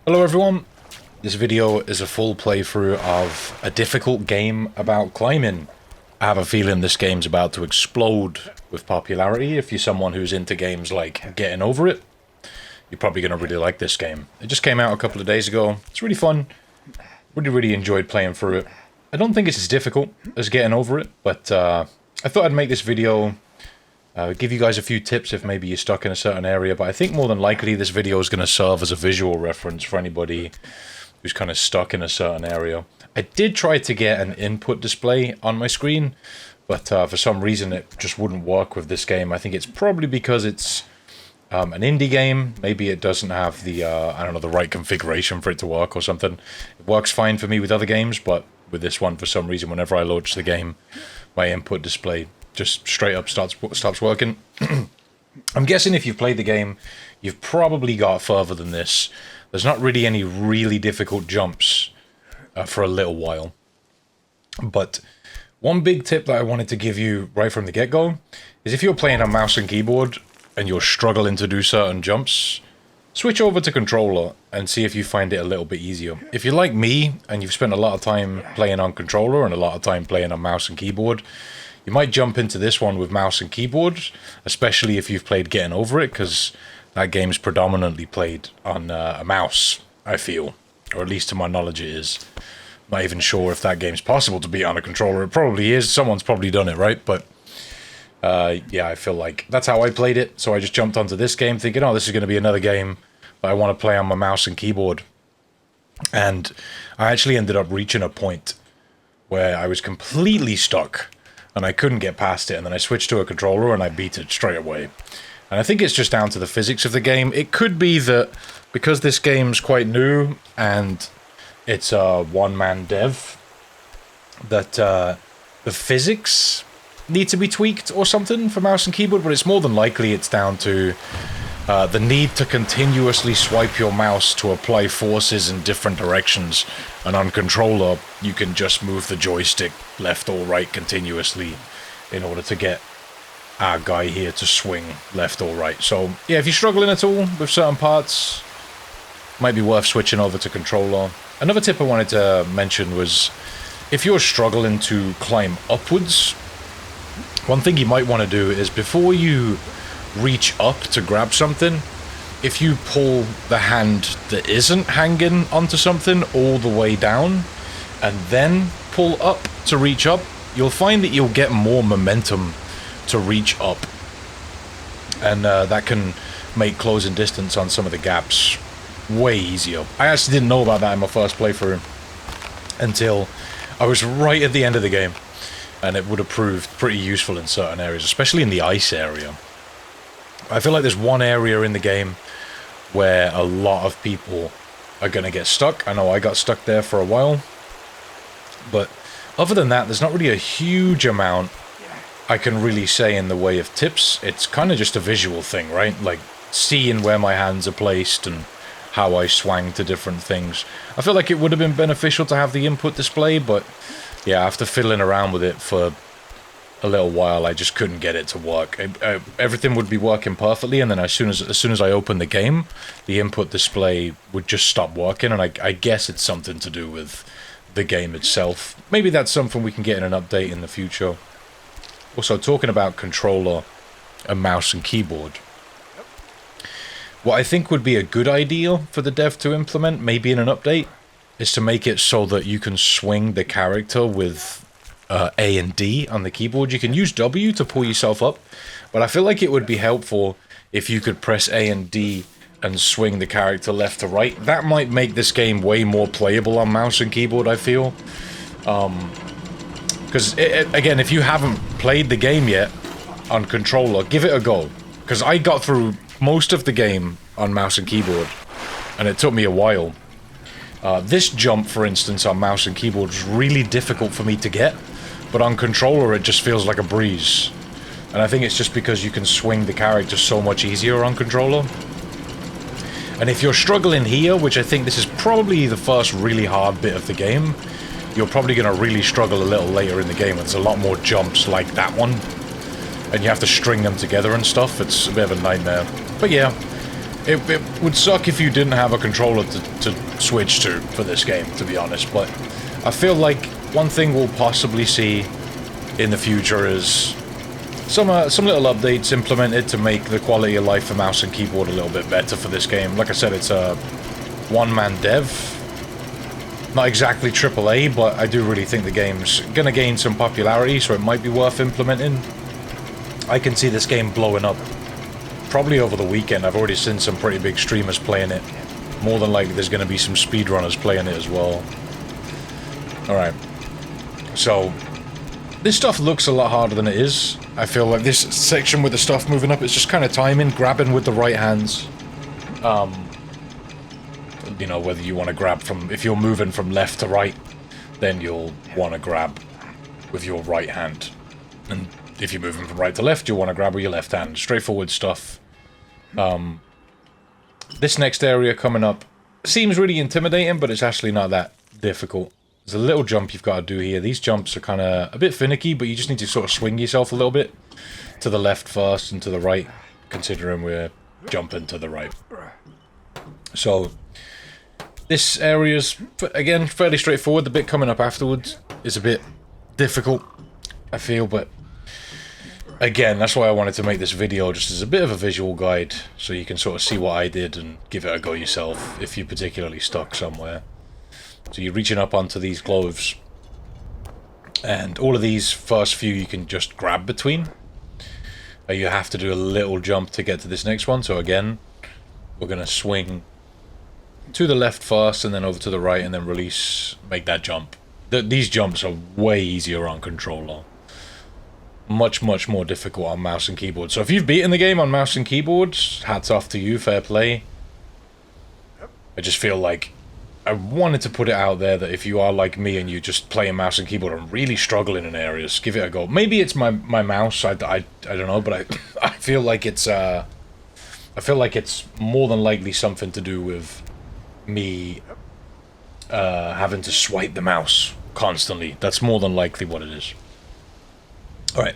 Hello everyone, this video is a full playthrough of a difficult game about climbing. I have a feeling this game's about to explode with popularity. If you're someone who's into games like Getting Over It, you're probably going to really like this game. It just came out a couple of days ago. It's really fun. Really enjoyed playing through it. I don't think it's as difficult as Getting Over It, but I thought I'd make this video, give you guys a few tips if maybe you're stuck in a certain area, but I think more than likely this video is going to serve as a visual reference for anybody who's kind of stuck in a certain area. I did try to get an input display on my screen, but for some reason it just wouldn't work with this game. I think it's probably because it's an indie game. Maybe it doesn't have the, I don't know, the right configuration for it to work or something. It works fine for me with other games, but with this one, for some reason, whenever I launch the game, my input display just straight up stops working. I'm guessing if you've played the game, you've probably got further than this. There's not really any really difficult jumps for a little while. But one big tip that I wanted to give you right from the get-go is if you're playing on mouse and keyboard and you're struggling to do certain jumps, switch over to controller and see if you find it a little bit easier. If you're like me and you've spent a lot of time playing on controller and a lot of time playing on mouse and keyboard, you might jump into this one with mouse and keyboard, especially if you've played Getting Over It, because that game's predominantly played on a mouse, I feel. Or at least to my knowledge it is. Not even sure if that game's possible to beat on a controller. It probably is. Someone's probably done it, right? But yeah, I feel like that's how I played it. So I just jumped onto this game thinking, oh, this is going to be another game that I want to play on my mouse and keyboard. And I actually ended up reaching a point where I was completely stuck and I couldn't get past it, and then I switched to a controller and I beat it straight away. And I think it's just down to the physics of the game. It could be that because this game's quite new and it's a one-man dev, that the physics need to be tweaked or something for mouse and keyboard, but it's more than likely it's down to the need to continuously swipe your mouse to apply forces in different directions, and on controller you can just move the joystick left or right continuously in order to get our guy here to swing left or right. So yeah, if you're struggling at all with certain parts, might be worth switching over to controller. Another tip I wanted to mention was if you're struggling to climb upwards, one thing you might want to do is before you reach up to grab something, if you pull the hand that isn't hanging onto something all the way down and then pull up to reach up, you'll find that you'll get more momentum to reach up, and that can make closing distance on some of the gaps way easier. I actually didn't know about that in my first playthrough until I was right at the end of the game, and it would have proved pretty useful in certain areas, especially in the ice area. I feel like there's one area in the game where a lot of people are going to get stuck. I know I got stuck there for a while, but other than that, there's not really a huge amount I can really say in the way of tips. It's kind of just a visual thing, right? Like seeing where my hands are placed and how I swang to different things. I feel like it would have been beneficial to have the input display, but yeah, after fiddling around with it for a little while, I just couldn't get it to work. Everything would be working perfectly, and then as soon as I opened the game, the input display would just stop working, and I guess it's something to do with the game itself. Maybe that's something we can get in an update in the future. Also, talking about controller and mouse and keyboard, what I think would be a good idea for the dev to implement, maybe in an update, is to make it so that you can swing the character with A and D on the keyboard. You can use W to pull yourself up, but I feel like it would be helpful if you could press A and D and swing the character left to right. That might make this game way more playable on mouse and keyboard, I feel. Because, again, if you haven't played the game yet on controller, give it a go. Because I got through most of the game on mouse and keyboard, and it took me a while. This jump, for instance, on mouse and keyboard is really difficult for me to get, but on controller it just feels like a breeze. And I think it's just because you can swing the character so much easier on controller. And if you're struggling here, which I think this is probably the first really hard bit of the game, you're probably going to really struggle a little later in the game. There's a lot more jumps like that one, and you have to string them together and stuff. It's a bit of a nightmare. But yeah, It would suck if you didn't have a controller to switch to for this game, to be honest, but I feel like one thing we'll possibly see in the future is some little updates implemented to make the quality of life for mouse and keyboard a little bit better for this game. Like I said, it's a one-man dev. Not exactly AAA, but I do really think the game's gonna gain some popularity, so it might be worth implementing. I can see this game blowing up probably over the weekend. I've already seen some pretty big streamers playing it. More than likely there's going to be some speedrunners playing it as well. Alright. So, this stuff looks a lot harder than it is. I feel like this section with the stuff moving up, it's just kind of timing, grabbing with the right hands. You know, whether you want to grab from... If you're moving from left to right, then you'll want to grab with your right hand. And if you're moving from right to left, you'll want to grab with your left hand. Straightforward stuff. This next area coming up seems really intimidating, but it's actually not that difficult. There's a little jump you've got to do here. These jumps are kind of a bit finicky, but you just need to sort of swing yourself a little bit to the left first and to the right, considering we're jumping to the right. So this area's, again, fairly straightforward. The bit coming up afterwards is a bit difficult, I feel, but again, that's why I wanted to make this video, just as a bit of a visual guide, so you can sort of see what I did and give it a go yourself, if you're particularly stuck somewhere. So you're reaching up onto these globes, and all of these first few you can just grab between. You have to do a little jump to get to this next one, so again, we're going to swing to the left first, and then over to the right, and then release, make that jump. These jumps are way easier on controller. Much more difficult on mouse and keyboard. So if you've beaten the game on mouse and keyboard, hats off to you, fair play. I just feel like I wanted to put it out there that if you are like me and you just play a mouse and keyboard and really struggling in areas, give it a go. Maybe it's my mouse, I don't know, but I feel like it's more than likely something to do with me having to swipe the mouse constantly. That's more than likely what it is. Alright,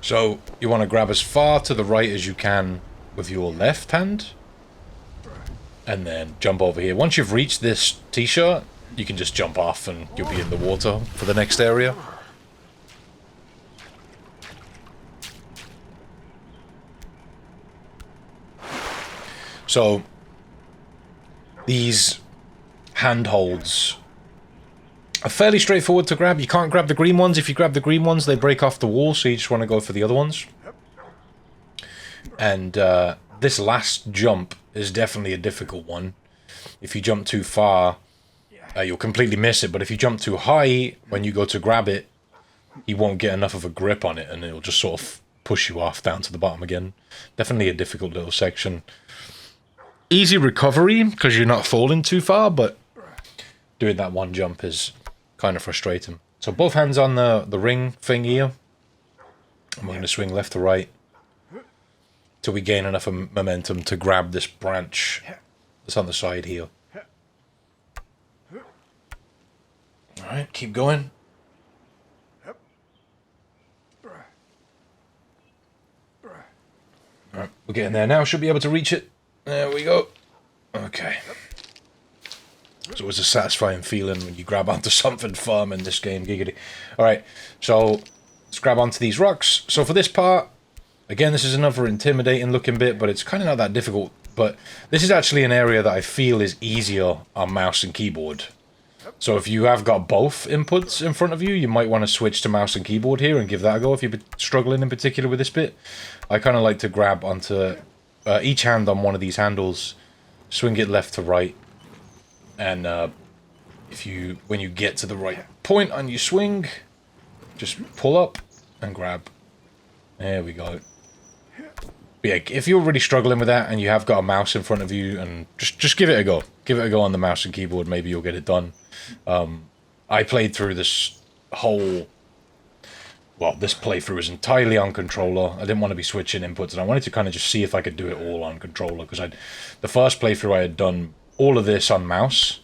so you want to grab as far to the right as you can with your left hand, and then jump over here. Once you've reached this t-shirt, you can just jump off and you'll be in the water for the next area. So, these handholds are fairly straightforward to grab. You can't grab the green ones. If you grab the green ones, they break off the wall, so you just want to go for the other ones. And this last jump is definitely a difficult one. If you jump too far, you'll completely miss it. But if you jump too high, when you go to grab it, you won't get enough of a grip on it, and it'll just sort of push you off down to the bottom again. Definitely a difficult little section. Easy recovery, because you're not falling too far, but doing that one jump is kind of frustrating. So both hands on the ring thing here. I'm going to swing left to right till we gain enough momentum to grab this branch that's on the side here. Alright, keep going. Alright, we're getting there now. Should be able to reach it. There we go. Okay. It's always a satisfying feeling when you grab onto something firm in this game, giggity. Alright, so let's grab onto these rocks. So for this part, again, this is another intimidating looking bit, but it's kind of not that difficult. But this is actually an area that I feel is easier on mouse and keyboard. So if you have got both inputs in front of you, you might want to switch to mouse and keyboard here and give that a go if you're struggling in particular with this bit. I kind of like to grab onto each hand on one of these handles, swing it left to right, and when you get to the right point on your swing, just pull up and grab. There we go. But yeah, if you're really struggling with that and you have got a mouse in front of you, and just give it a go. Give it a go on the mouse and keyboard, maybe you'll get it done. I played through this whole... Well, this playthrough is entirely on controller. I didn't want to be switching inputs, and I wanted to kind of just see if I could do it all on controller, because the first playthrough I had done all of this on mouse,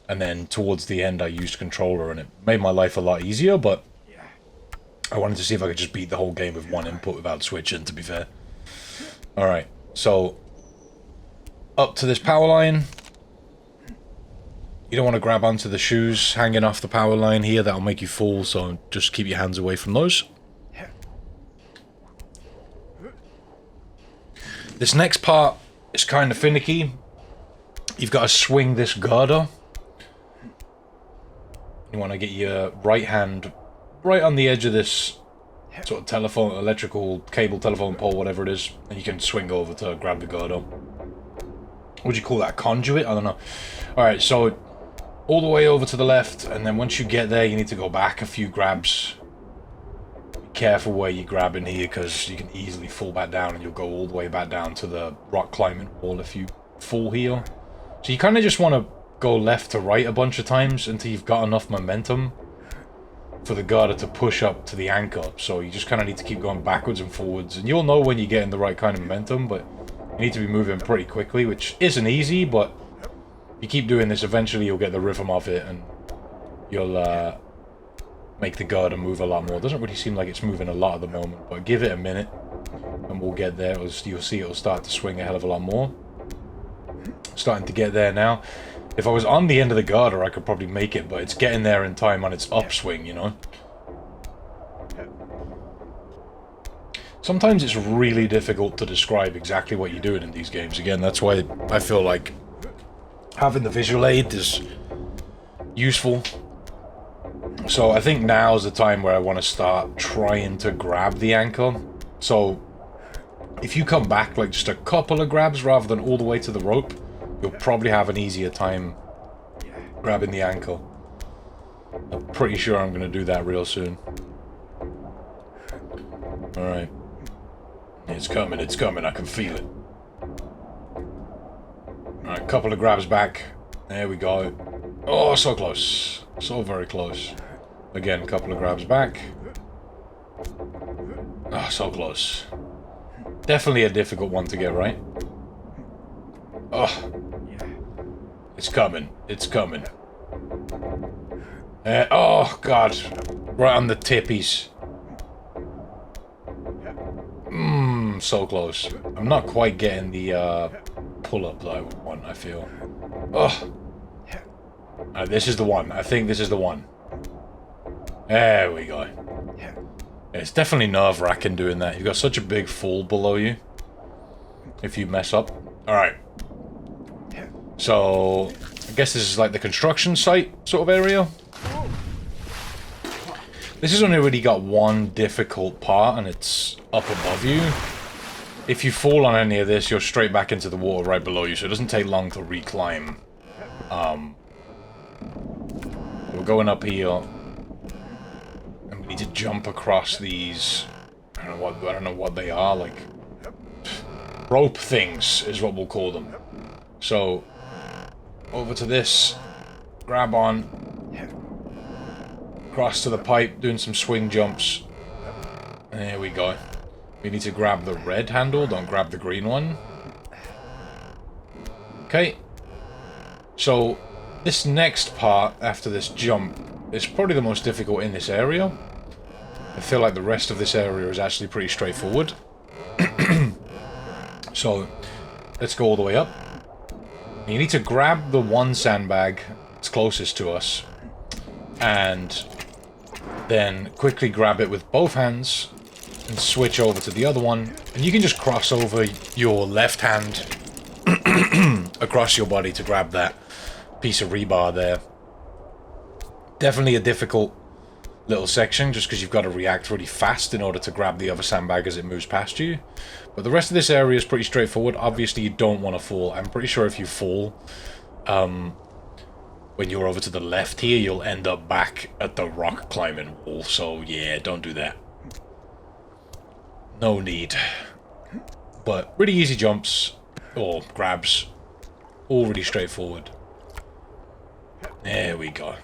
and then towards the end I used controller, and it made my life a lot easier, but I wanted to see if I could just beat the whole game with one input without switching, to be fair. Alright, so up to this power line. You don't want to grab onto the shoes hanging off the power line here. That'll make you fall, so just keep your hands away from those. This next part is kind of finicky. You've got to swing this girder. You want to get your right hand right on the edge of this sort of telephone, electrical cable, telephone pole, whatever it is, and you can swing over to grab the girder. Would you call that a conduit? I don't know. Alright, so all the way over to the left, and then once you get there, you need to go back a few grabs. Be careful where you grab in here, because you can easily fall back down, and you'll go all the way back down to the rock climbing wall if you fall here. So you kind of just want to go left to right a bunch of times until you've got enough momentum for the girder to push up to the anchor. So you just kind of need to keep going backwards and forwards, and you'll know when you're getting the right kind of momentum, but you need to be moving pretty quickly, which isn't easy, but if you keep doing this, eventually you'll get the rhythm of it, and you'll make the girder move a lot more. It doesn't really seem like it's moving a lot at the moment, but give it a minute, and we'll get there. You'll see it'll start to swing a hell of a lot more. Starting to get there now. If I was on the end of the girder, I could probably make it, but it's getting there in time on its upswing, you know? Sometimes it's really difficult to describe exactly what you're doing in these games. Again, that's why I feel like having the visual aid is useful. So I think now's the time where I want to start trying to grab the anchor. So if you come back like just a couple of grabs rather than all the way to the rope, you'll probably have an easier time grabbing the anchor. I'm pretty sure I'm going to do that real soon. Alright. It's coming, I can feel it. Alright, couple of grabs back. There we go. Oh, so close. So very close. Again, couple of grabs back. Oh, so close. Definitely a difficult one to get right. Oh. It's coming. It's coming. Oh, God. Right on the tippies. So close. I'm not quite getting the pull-up that I want, I feel. Oh. This is the one. I think this is the one. There we go. It's definitely nerve-wracking doing that. You've got such a big fall below you. If you mess up. Alright. So, I guess this is like the construction site sort of area. This has only really got one difficult part, and it's up above you. If you fall on any of this, you're straight back into the water right below you, so it doesn't take long to reclimb. We're going up here, and we need to jump across these. I don't know what they are, like rope things is what we'll call them. So over to this, grab on, cross to the pipe, doing some swing jumps. There we go. We need to grab the red handle, don't grab the green one. Okay. So this next part after this jump is probably the most difficult in this area. I feel like the rest of this area is actually pretty straightforward. So let's go all the way up. You need to grab the one sandbag that's closest to us, and then quickly grab it with both hands and switch over to the other one, and you can just cross over your left hand across your body to grab that piece of rebar there. Definitely a difficult little section just because you've got to react really fast in order to grab the other sandbag as it moves past you. But the rest of this area is pretty straightforward. Obviously you don't want to fall. I'm pretty sure if you fall when you're over to the left here, you'll end up back at the rock climbing wall. So yeah, don't do that. No need. But really easy jumps or grabs. All really straightforward. There we go.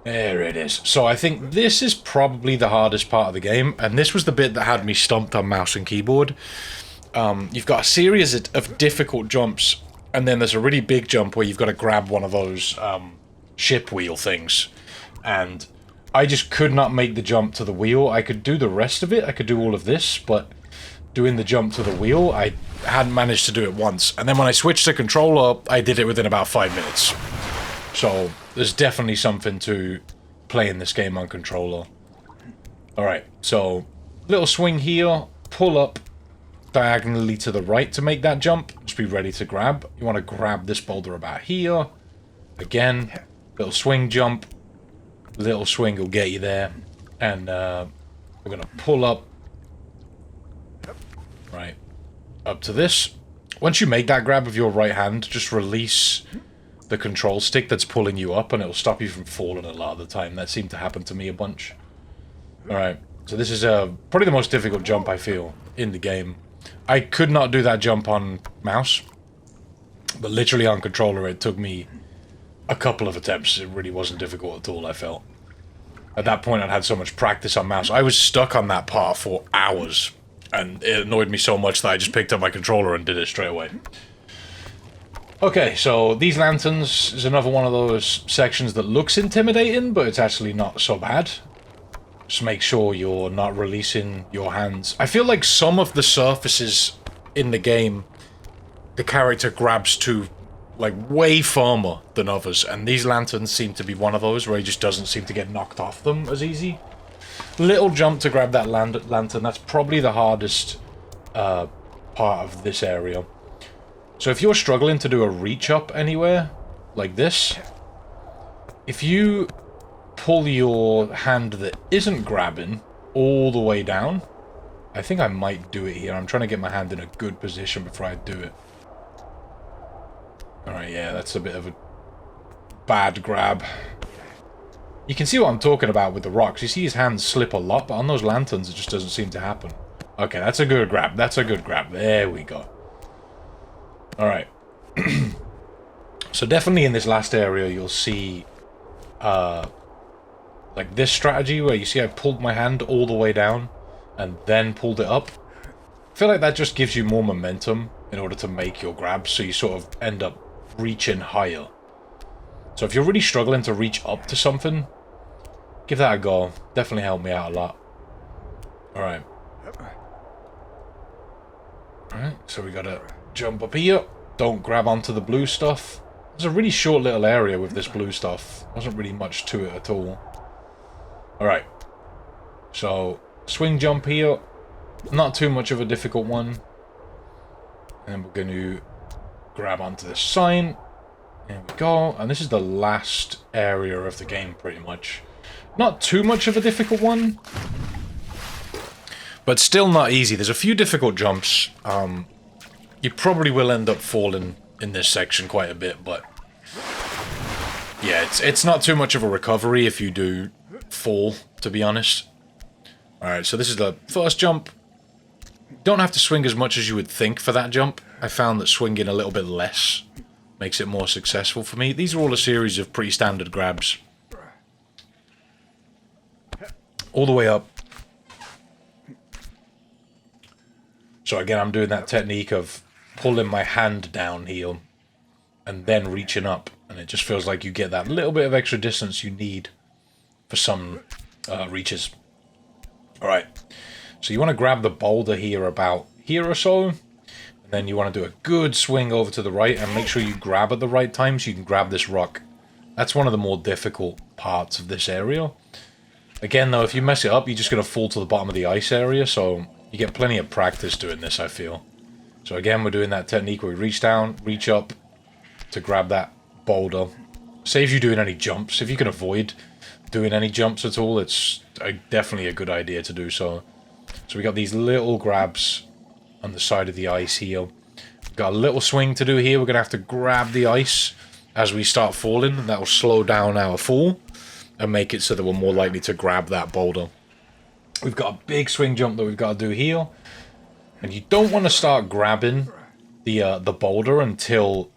There it is. So I think this is probably the hardest part of the game, and this was the bit that had me stumped on mouse and keyboard. You've got a series of difficult jumps, and then there's a really big jump where you've got to grab one of those ship wheel things, and I just could not make the jump to the wheel. I could do the rest of it, I could do all of this, but doing the jump to the wheel, I hadn't managed to do it once. And then when I switched to controller, I did it within about 5 minutes. So there's definitely something to playing this game on controller. Alright, so little swing here, pull up diagonally to the right to make that jump. Just be ready to grab. You want to grab this boulder about here. Again, little swing jump. Little swing will get you there. And we're going to pull up. Right, up to this. Once you make that grab with your right hand, just release the control stick that's pulling you up and it'll stop you from falling a lot of the time. That seemed to happen to me a bunch. Alright, so this is probably the most difficult jump I feel in the game. I could not do that jump on mouse, but literally on controller it took me a couple of attempts. It really wasn't difficult at all, I felt. At that point I'd had so much practice on mouse. I was stuck on that part for hours, and it annoyed me so much that I just picked up my controller and did it straight away. Okay, so these lanterns is another one of those sections that looks intimidating, but it's actually not so bad. Just make sure you're not releasing your hands. I feel like some of the surfaces in the game, the character grabs to, like, way firmer than others, and these lanterns seem to be one of those where he just doesn't seem to get knocked off them as easy. Little jump to grab that lantern, that's probably the hardest part of this area. So if you're struggling to do a reach up anywhere, like this, if you pull your hand that isn't grabbing all the way down, I think I might do it here. I'm trying to get my hand in a good position before I do it. Alright, yeah, that's a bit of a bad grab. You can see what I'm talking about with the rocks. You see his hands slip a lot, but on those lanterns it just doesn't seem to happen. Okay, that's a good grab. That's a good grab. There we go. Alright. So definitely in this last area you'll see like this strategy where you see I pulled my hand all the way down and then pulled it up. I feel like that just gives you more momentum in order to make your grabs, so you sort of end up reaching higher. So if you're really struggling to reach up to something, give that a go. Definitely helped me out a lot. Alright. Alright, so we gotta jump up here. Don't grab onto the blue stuff. There's a really short little area with this blue stuff. Wasn't really much to it at all. Alright. So, swing jump here. Not too much of a difficult one. And we're going to grab onto this sign. There we go. And this is the last area of the game, pretty much. Not too much of a difficult one, but still not easy. There's a few difficult jumps. You probably will end up falling in this section quite a bit, but yeah, it's not too much of a recovery if you do fall, to be honest. Alright, so this is the first jump. Don't have to swing as much as you would think for that jump. I found that swinging a little bit less makes it more successful for me. These are all a series of pretty standard grabs. All the way up. So again, I'm doing that technique of pulling my hand down here and then reaching up, and it just feels like you get that little bit of extra distance you need for some reaches. Alright, so you want to grab the boulder here about here or so, and then you want to do a good swing over to the right and make sure you grab at the right time so you can grab this rock. That's one of the more difficult parts of this area. Again though, if you mess it up, you're just going to fall to the bottom of the ice area, so you get plenty of practice doing this, I feel. So again, we're doing that technique where we reach down, reach up to grab that boulder. Save you doing any jumps. If you can avoid doing any jumps at all, it's definitely a good idea to do so. So we got these little grabs on the side of the ice here. We've got a little swing to do here. We're going to have to grab the ice as we start falling, and that will slow down our fall and make it so that we're more likely to grab that boulder. We've got a big swing jump that we've got to do here. And you don't want to start grabbing the boulder until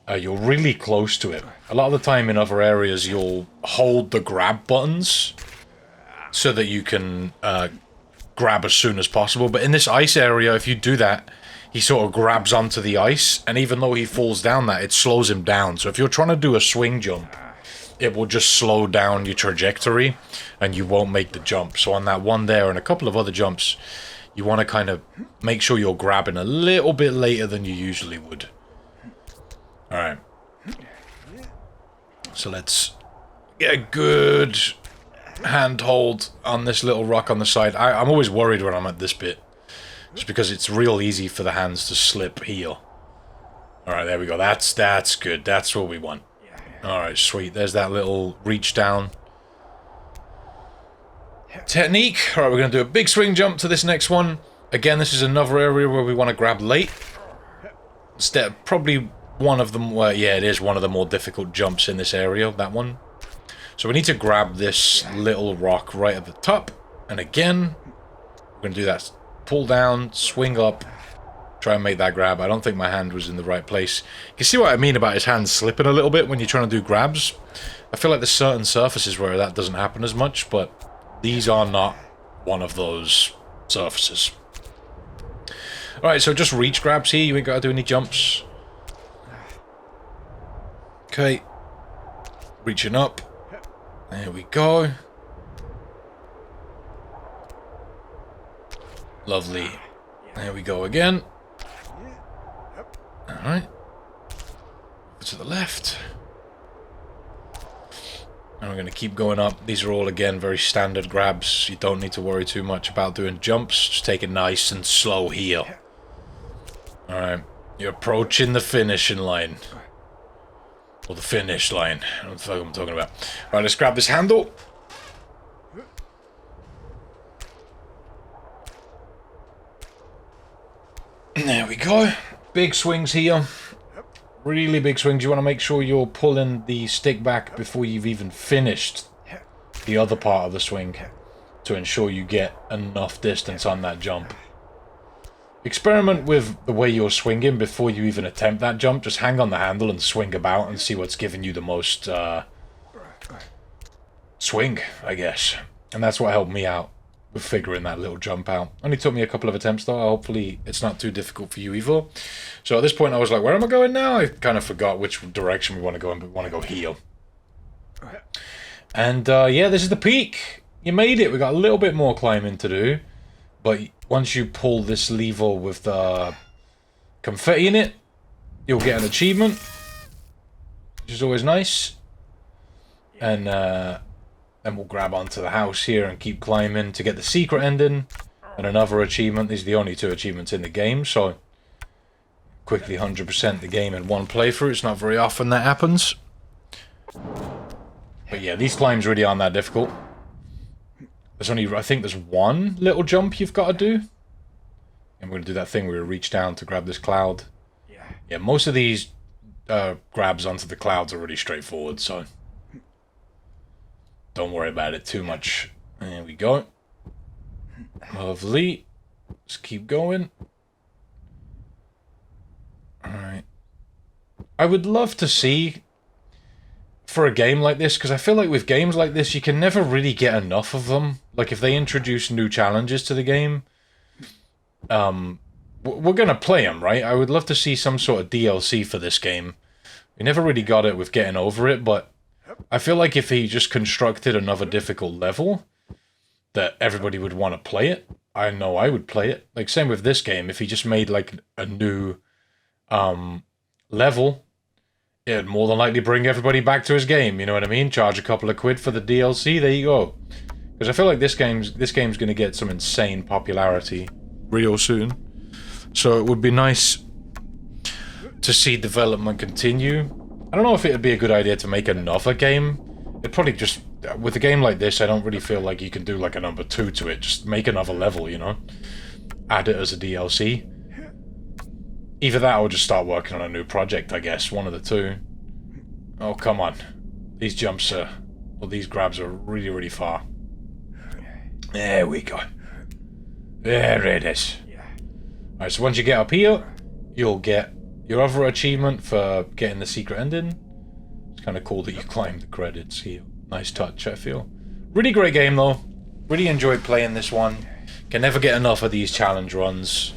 you're really close to it. A lot of the time in other areas you'll hold the grab buttons so that you can grab as soon as possible. But in this ice area, if you do that, he sort of grabs onto the ice, and even though he falls down that, it slows him down. So if you're trying to do a swing jump, it will just slow down your trajectory and you won't make the jump. So on that one there and a couple of other jumps, you want to kind of make sure you're grabbing a little bit later than you usually would. Alright. So let's get a good handhold on this little rock on the side. I'm always worried when I'm at this bit. Just because it's real easy for the hands to slip here. Alright, there we go. That's good. That's what we want. Alright, sweet. There's that little reach down technique. Alright, we're going to do a big swing jump to this next one. Again, this is another area where we want to grab late. Instead, probably one of them... Well, yeah, it is one of the more difficult jumps in this area, that one. So we need to grab this little rock right at the top. And again, we're going to do that. Pull down, swing up, try and make that grab. I don't think my hand was in the right place. You can see what I mean about his hand slipping a little bit when you're trying to do grabs. I feel like there's certain surfaces where that doesn't happen as much, but these are not one of those surfaces. Alright, so just reach grabs here. You ain't got to do any jumps. Okay. Reaching up. There we go. Lovely. There we go again. Alright. To the left. And we're going to keep going up. These are all, again, very standard grabs. You don't need to worry too much about doing jumps. Just take it nice and slow here. Alright. You're approaching the finishing line. Or the finish line. I don't know what the fuck I'm talking about. Alright, let's grab this handle. There we go. Big swings here. Really big swings. You want to make sure you're pulling the stick back before you've even finished the other part of the swing to ensure you get enough distance on that jump. Experiment with the way you're swinging before you even attempt that jump. Just hang on the handle and swing about and see what's giving you the most swing, I guess. And that's what helped me out with figuring that little jump out. Only took me a couple of attempts though. Hopefully it's not too difficult for you either. So at this point I was like, where am I going now? I kind of forgot which direction we want to go in, but we want to go here. And yeah, this is the peak. You made it. We got a little bit more climbing to do. But once you pull this lever with the confetti in it, you'll get an achievement, which is always nice. And then we'll grab onto the house here and keep climbing to get the secret ending. And another achievement. These are the only two achievements in the game, so quickly 100% the game in one playthrough. It's not very often that happens. But yeah, these climbs really aren't that difficult. There's only, I think there's one little jump you've got to do. And we're going to do that thing where we reach down to grab this cloud. Yeah, most of these grabs onto the clouds are really straightforward, so don't worry about it too much. There we go. Lovely. Let's keep going. Alright. I would love to see, for a game like this, because I feel like with games like this, you can never really get enough of them. Like, if they introduce new challenges to the game, we're going to play them, right? I would love to see some sort of DLC for this game. We never really got it with Getting Over It, but I feel like if he just constructed another difficult level, that everybody would want to play it. I know I would play it. Like, same with this game. If he just made, like, a new level, it'd more than likely bring everybody back to his game, you know what I mean? Charge a couple of quid for the DLC, there you go. Because I feel like this game's going to get some insane popularity real soon. So it would be nice to see development continue. I don't know if it would be a good idea to make another game. It'd probably just... With a game like this, I don't really feel like you can do like a number 2 to it. Just make another level, you know? Add it as a DLC. Either that or just start working on a new project, I guess. One of the two. Oh, come on. These jumps are... Well, these grabs are really, really far. There we go. There it is. Alright, so once you get up here, you'll get your other achievement for getting the secret ending. It's kind of cool that you climb the credits here. Nice touch, I feel. Really great game, though. Really enjoyed playing this one. Can never get enough of these challenge runs.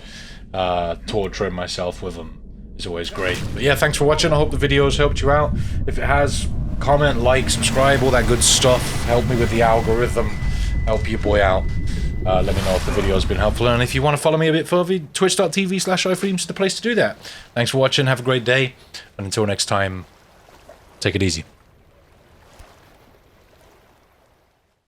Torturing myself with them is always great. But yeah, thanks for watching. I hope the video's helped you out. If it has, comment, like, subscribe, all that good stuff. Help me with the algorithm. Help your boy out. Let me know if the video has been helpful, and if you want to follow me a bit further, twitch.tv/iFreedoms is the place to do that. Thanks for watching, have a great day, and until next time, take it easy.